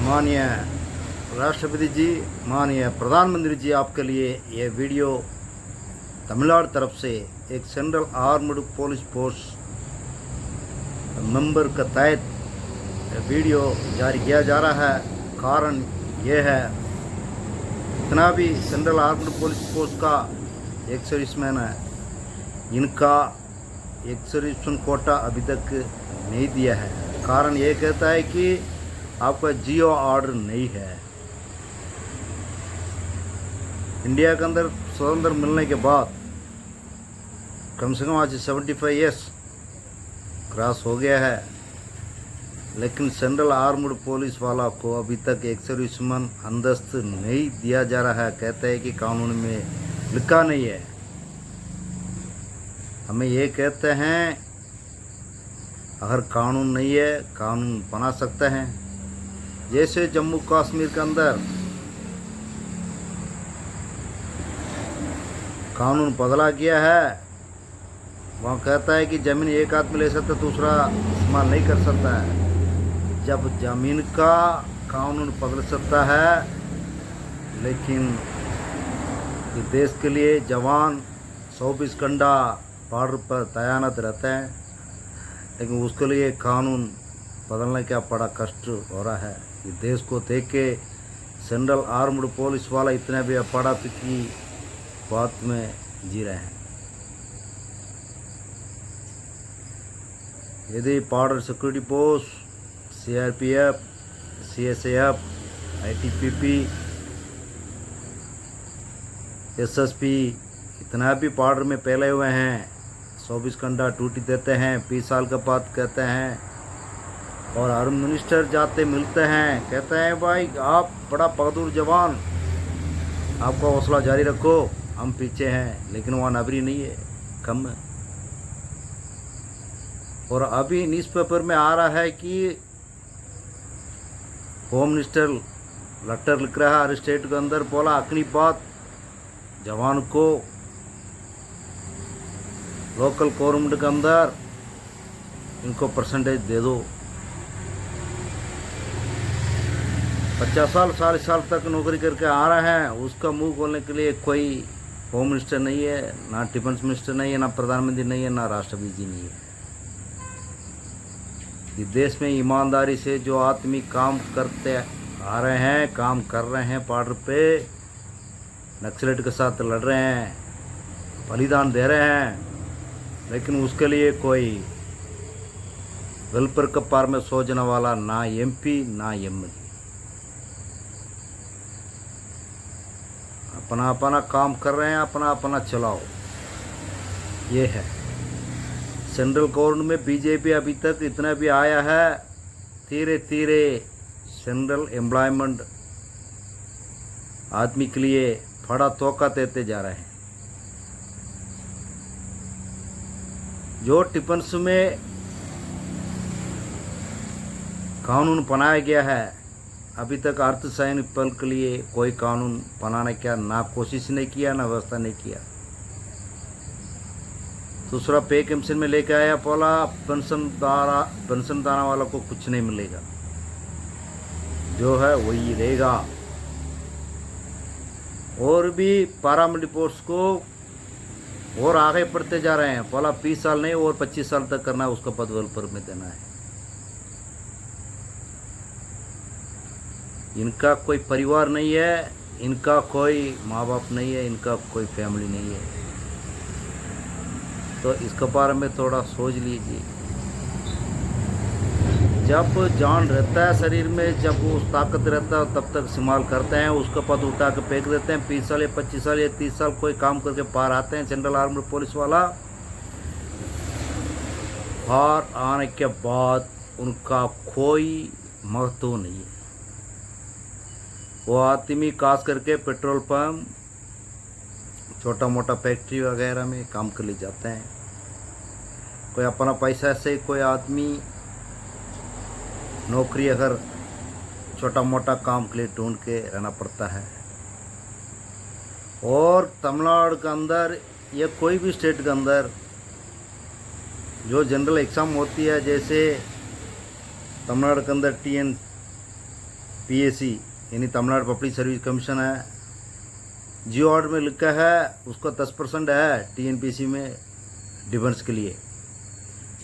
माननीय राष्ट्रपति जी, माननीय प्रधानमंत्री जी, आपके लिए ये वीडियो तमिलनाडु तरफ से एक central armed police force member के तहत वीडियो जारी किया जा रहा है। कारण ये है, इतना भी सेंट्रल आर्म्ड पुलिस फोर्स का एक सर्विसमैन है, इनका एक सर्विसमैन कोटा अभी तक नहीं दिया है। कारण ये कहता है कि आपका जियो ऑर्डर नहीं है। इंडिया के अंदर स्वतंत्र मिलने के बाद कम से कम आज 75 ईयर्स क्रॉस हो गया है, लेकिन सेंट्रल आर्म्ड पुलिस वाला को अभी तक एक सर्विसमैन अंदस्त नहीं दिया जा रहा है। कहते हैं कि कानून में लिखा नहीं है। हमें ये कहते हैं, अगर कानून नहीं है, कानून बना सकते हैं। जैसे जम्मू कश्मीर के अंदर कानून बदला गया है, वहाँ कहता है कि ज़मीन एक आदमी ले सकता, दूसरा इस्तेमाल नहीं कर सकता है। जब ज़मीन का कानून बदल सकता है, लेकिन इस देश के लिए जवान 24 घंटा बॉर्डर पर तैनात रहते हैं, लेकिन उसके लिए कानून बदलने का बड़ा कष्ट हो रहा है। इस देश को देख के सेंट्रल आर्म्ड पुलिस वाला इतना भी अपराध की बात में जी रहे हैं। यदि border security force, CRPF, CSAF, ITBP, SSP इतना भी बॉर्डर में फैले हुए हैं, 24 घंटा ड्यूटी देते हैं, 20 साल के बाद कहते हैं। और आर्मी मिनिस्टर जाते मिलते हैं, कहते हैं भाई आप बड़ा बहादुर जवान, आपका हौसला जारी रखो, हम पीछे हैं। लेकिन वहाँ नबरी नहीं है, कम है। और अभी न्यूज़पेपर में आ रहा है कि होम मिनिस्टर लेटर लिख रहा है हर स्टेट के अंदर, बोला अपनी बात जवान को लोकल गवर्नमेंट के अंदर इनको परसेंटेज दे दो। 50 साल 40 साल तक नौकरी करके आ रहे हैं, उसका मुंह खोलने के लिए कोई होम मिनिस्टर नहीं है, ना डिफेंस मिनिस्टर नहीं है, ना प्रधानमंत्री नहीं है, ना राष्ट्रपति जी नहीं है। इस देश में ईमानदारी से जो आदमी काम करते आ रहे हैं, काम कर रहे हैं, बॉर्डर पे नक्सलेट के साथ लड़ रहे हैं, बलिदान दे रहे हैं, लेकिन उसके लिए कोई वेलफेयर के पार में सोचने वाला ना MP ना MLA। अपना अपना काम कर रहे हैं, अपना अपना चलाओ, ये है। सेंट्रल गवर्नमेंट में BJP अभी तक इतना भी आया है, धीरे धीरे सेंट्रल एम्प्लॉयमेंट आदमी के लिए बड़ा धोखा देते जा रहे हैं। जो डिफेंस में कानून बनाया गया है, अभी तक अर्धसैनिक बल के लिए कोई कानून बनाने का ना कोशिश नहीं किया, ना व्यवस्था नहीं किया। दूसरा पे कमीशन में लेके आया, बोला पेंशनदारा वालों को कुछ नहीं मिलेगा, जो है वही रहेगा। और भी पैरामिलिट्री फोर्स को और आगे बढ़ते जा रहे हैं, बोला 20 साल नहीं और 25 साल तक करना है, उसका पद वेलफेयर में देना है। इनका कोई परिवार नहीं है, इनका कोई माँ बाप नहीं है, इनका कोई फैमिली नहीं है। तो इसके बारे में थोड़ा सोच लीजिए। जब जान रहता है शरीर में, जब वो ताकत रहता है, तब तक इस्तेमाल करते हैं, उसका पद उठा के फेंक देते हैं। 20 साल या 25 साल या 30 साल कोई काम करके पार आते हैं सेंट्रल आर्म्ड पुलिस वाला। पार आने के बाद उनका कोई महत्व नहीं है। वो आदमी खास करके पेट्रोल पंप, छोटा मोटा फैक्ट्री वगैरह में काम कर ले जाते हैं। कोई अपना पैसा से कोई आदमी नौकरी अगर छोटा मोटा काम के लिए ढूंढ के रहना पड़ता है। और तमिलनाडु के अंदर या कोई भी स्टेट के अंदर जो जनरल एग्ज़ाम होती है, जैसे तमिलनाडु के अंदर पीएसी यानी तमिलनाडु पब्लिक सर्विस कमीशन है, जियो ऑर्डर में लिखा है उसका 10% है टीएनपीसी में डिफेंस के लिए।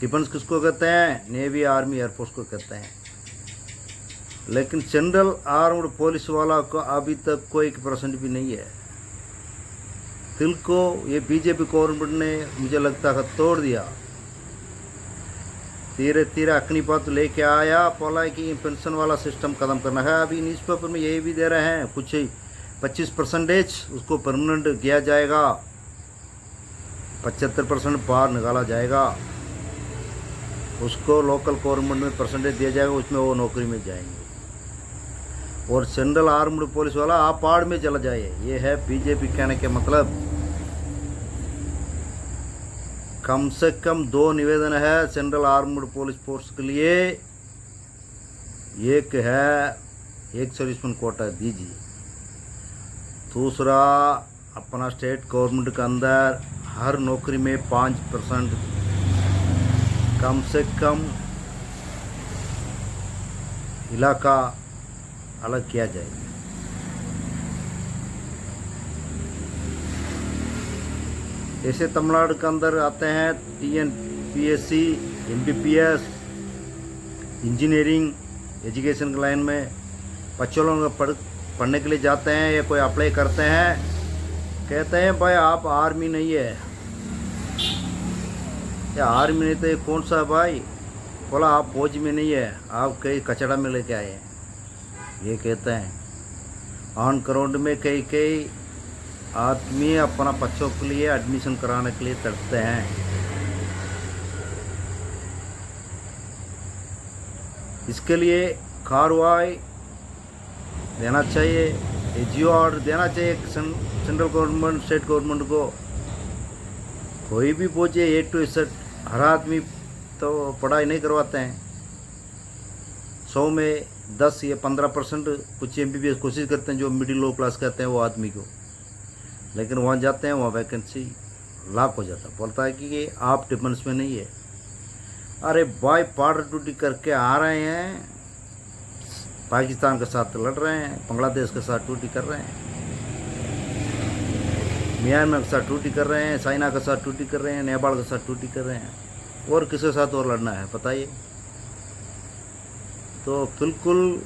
डिफेंस किसको कहते हैं? नेवी, आर्मी, एयरफोर्स को कहते हैं। लेकिन सेंट्रल आर्म्ड पुलिस वाला को अभी तक कोई परसेंट भी नहीं है। दिल को ये बीजेपी गवर्नमेंट ने मुझे लगता है तोड़ दिया। धीरे धीरे अग्निपथ लेके आया, बोला कि पेंशन वाला सिस्टम ख़त्म करना है। अभी न्यूज़पेपर में यही भी दे रहे हैं, कुछ 25% उसको परमानेंट किया जाएगा, 75% बाहर निकाला जाएगा, उसको लोकल गवर्नमेंट में परसेंटेज दिया जाएगा, उसमें वो नौकरी में जाएंगे। और सेंट्रल आर्म्ड पुलिस वाला आप पहाड़ में चला जाए। ये है बीजेपी कहने के मतलब। कम से कम 2 निवेदन है सेंट्रल आर्म्ड पुलिस फोर्स के लिए। एक है एक सर्विसमैन कोटा दीजिए, दूसरा अपना स्टेट गवर्नमेंट के अंदर हर नौकरी में 5% कम से कम इलाका अलग किया जाए। ऐसे तमिलनाडु के अंदर आते हैं टीएनपीएससी, एमबीबीएस, इंजीनियरिंग, एजुकेशन के लाइन में बच्चों लोग पढ़ने के लिए जाते हैं या कोई अप्लाई करते हैं, कहते हैं भाई आप आर्मी नहीं है या आर्मी नहीं तो ये कौन सा भाई, बोला आप फौज में नहीं है, आप कई कचड़ा में लेके आए हैं, ये कहते हैं। ऑन ग्राउंड में कई आदमी अपना बच्चों के लिए एडमिशन कराने के लिए तड़पते हैं। इसके लिए कार्रवाई देना चाहिए, जियो ऑर्डर देना चाहिए सेंट्रल गवर्नमेंट, स्टेट गवर्नमेंट को। कोई भी पूछे A to Z, हर आदमी तो पढ़ाई नहीं करवाते हैं। 100 में 10 या 15% कुछ MBBS कोशिश करते हैं, जो मिडिल लो क्लास कहते हैं वो आदमी को। लेकिन वहाँ जाते हैं, वहाँ वैकेंसी लाख हो जाता, बोलता है कि ये आप डिफेंस में नहीं है। अरे भाई बॉर्डर ड्यूटी करके आ रहे हैं, पाकिस्तान के साथ लड़ रहे हैं, बांग्लादेश के साथ ड्यूटी कर रहे हैं, म्यांमार के साथ ड्यूटी कर रहे हैं, चाइना के साथ ड्यूटी कर रहे हैं, नेपाल के साथ ड्यूटी कर रहे हैं, और किसके साथ और लड़ना है बताइए। तो बिल्कुल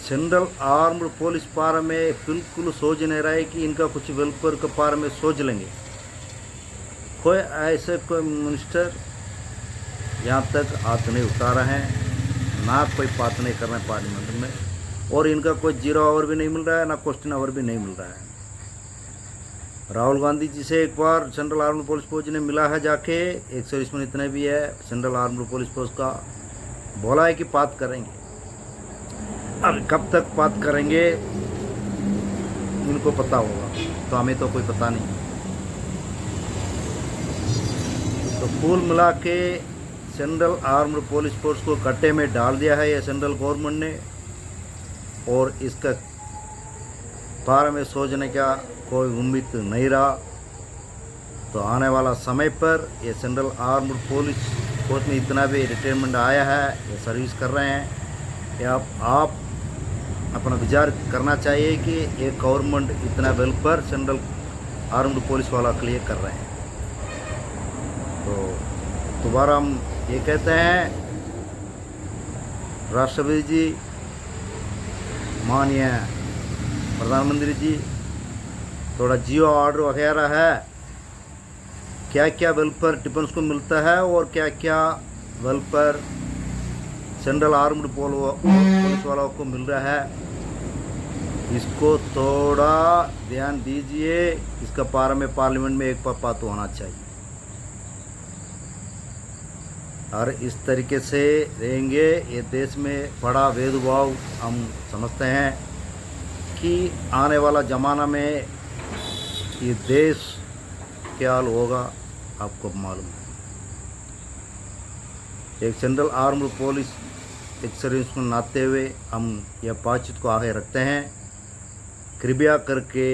सेंट्रल आर्म्ड पुलिस पार में बिल्कुल सोच नहीं रहा है कि इनका कुछ वेलफेयर के पार में सोच लेंगे। कोई ऐसे कोई मिनिस्टर यहाँ तक हाथ नहीं उठा रहे हैं, ना कोई बात नहीं कर रहे हैं पार्लियामेंट में, और इनका कोई 0 आवर भी नहीं मिल रहा है, ना क्वेश्चन आवर भी नहीं मिल रहा है। राहुल गांधी जी से एक बार सेंट्रल आर्म्ड पुलिस फोर्स ने मिला है जाके, 120 में इतने भी है सेंट्रल आर्म्ड पुलिस फोर्स का, बोला है कि बात करेंगे। अब कब तक बात करेंगे इनको पता होगा, तो हमें तो कोई पता नहीं। तो कुल मिला के सेंट्रल आर्म्ड पुलिस फोर्स को कट्टे में डाल दिया है ये सेंट्रल गवर्नमेंट ने, और इसका बारे में सोचने का कोई उम्मीद नहीं रहा। तो आने वाला समय पर ये सेंट्रल आर्म्ड पुलिस फोर्स में इतना भी रिटायरमेंट आया है, ये सर्विस कर रहे हैं, या आप अपना विचार करना चाहिए कि ये गवर्नमेंट इतना वेलफेयर सेंट्रल आर्म्ड पुलिस वाला के लिए कर रहे हैं। तो दोबारा हम ये कहते हैं, राष्ट्रपति जी, माननीय प्रधानमंत्री जी, थोड़ा जियो ऑर्डर वगैरह है, क्या क्या वेलफेयर डिफेंस को मिलता है और क्या क्या वेलफेयर सेंट्रल आर्म्ड पुलिस वालों को मिल रहा है, इसको थोड़ा ध्यान दीजिए। इसका बारे में पार्लियामेंट में एक बात होना चाहिए, और इस तरीके से रहेंगे ये देश में बड़ा भेदभाव हम समझते हैं कि आने वाला ज़माना में ये देश क्या हाल होगा आपको मालूम है। एक सेंट्रल आर्म्ड पुलिस एक सर्विस को नाते हुए हम यह बातचीत को आगे रखते हैं। कृपया करके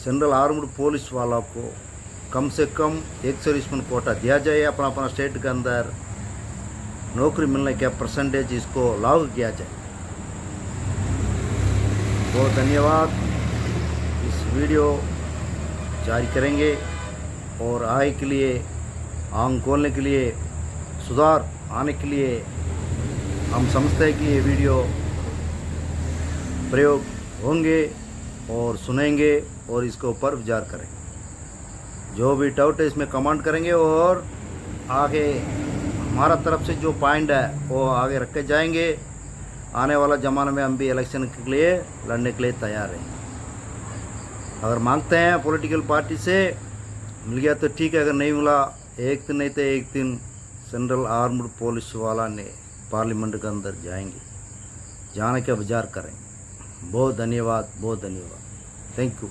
सेंट्रल आर्म्ड पुलिस वालों को कम से कम एक सर्विसमैन कोटा दिया जाए अपना अपना स्टेट के अंदर, नौकरी मिलने का परसेंटेज इसको लागू किया जाए। बहुत धन्यवाद। इस वीडियो जारी करेंगे और आय के लिए, आंख खोलने के लिए, सुधार आने के लिए हम समझते हैं कि ये वीडियो प्रयोग होंगे और सुनेंगे और इसके ऊपर विचार करेंगे। जो भी डाउट है इसमें कमेंट करेंगे और आगे हमारा तरफ से जो पॉइंट है वो आगे रखे जाएंगे। आने वाला ज़माना में हम भी इलेक्शन के लिए लड़ने के लिए तैयार हैं। अगर मांगते हैं पॉलिटिकल पार्टी से, मिल गया तो ठीक है, अगर नहीं मिला एक दिन नहीं तो एक दिन सेंट्रल आर्म्ड पुलिस वाला ने पार्लियामेंट के अंदर जाएंगे, जाने का विचार करेंगे। बहुत धन्यवाद, बहुत धन्यवाद। Thank you.